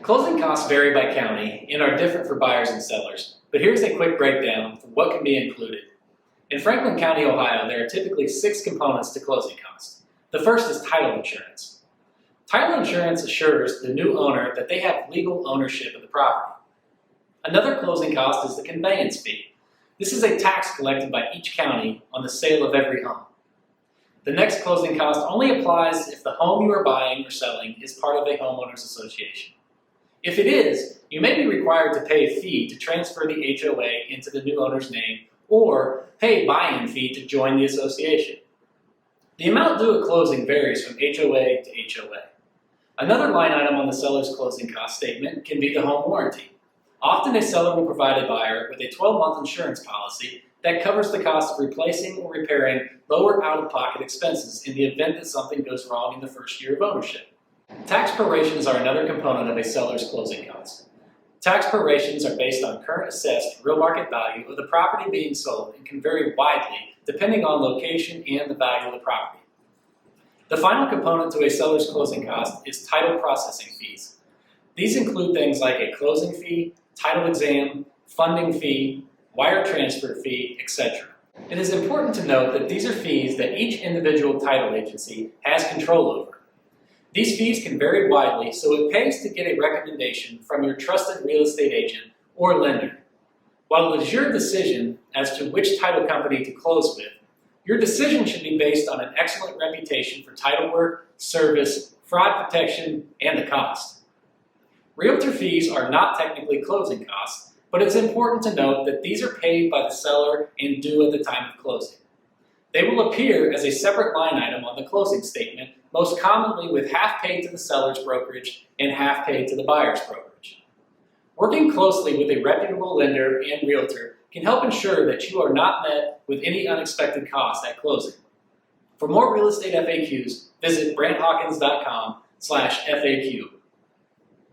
Closing costs vary by county and are different for buyers and sellers, but here's a quick breakdown for what can be included. In Franklin County, Ohio, there are typically 6 components to closing costs. The first is title insurance. Title insurance assures the new owner that they have legal ownership of the property. Another closing cost is the conveyance fee. This is a tax collected by each county on the sale of every home. The next closing cost only applies if the home you are buying or selling is part of a homeowners association. If it is, you may be required to pay a fee to transfer the HOA into the new owner's name or pay a buy-in fee to join the association. The amount due at closing varies from HOA to HOA. Another line item on the seller's closing cost statement can be the home warranty. Often a seller will provide a buyer with a 12-month insurance policy that covers the cost of replacing or repairing lower out-of-pocket expenses in the event that something goes wrong in the first year of ownership. Tax prorations are another component of a seller's closing costs. Tax prorations are based on current assessed real market value of the property being sold and can vary widely depending on location and the value of the property. The final component to a seller's closing cost is title processing fees. These include things like a closing fee, title exam, funding fee, wire transfer fee, etc. It is important to note that these are fees that each individual title agency has control over. These fees can vary widely, so it pays to get a recommendation from your trusted real estate agent or lender. While it is your decision as to which title company to close with, your decision should be based on an excellent reputation for title work, service, fraud protection, and the cost. Realtor fees are not technically closing costs, but it's important to note that these are paid by the seller and due at the time of closing. They will appear as a separate line item on the closing statement, most commonly with half paid to the seller's brokerage and half paid to the buyer's brokerage. Working closely with a reputable lender and realtor can help ensure that you are not met with any unexpected costs at closing. For more real estate FAQs, visit branthawkins.com/FAQ.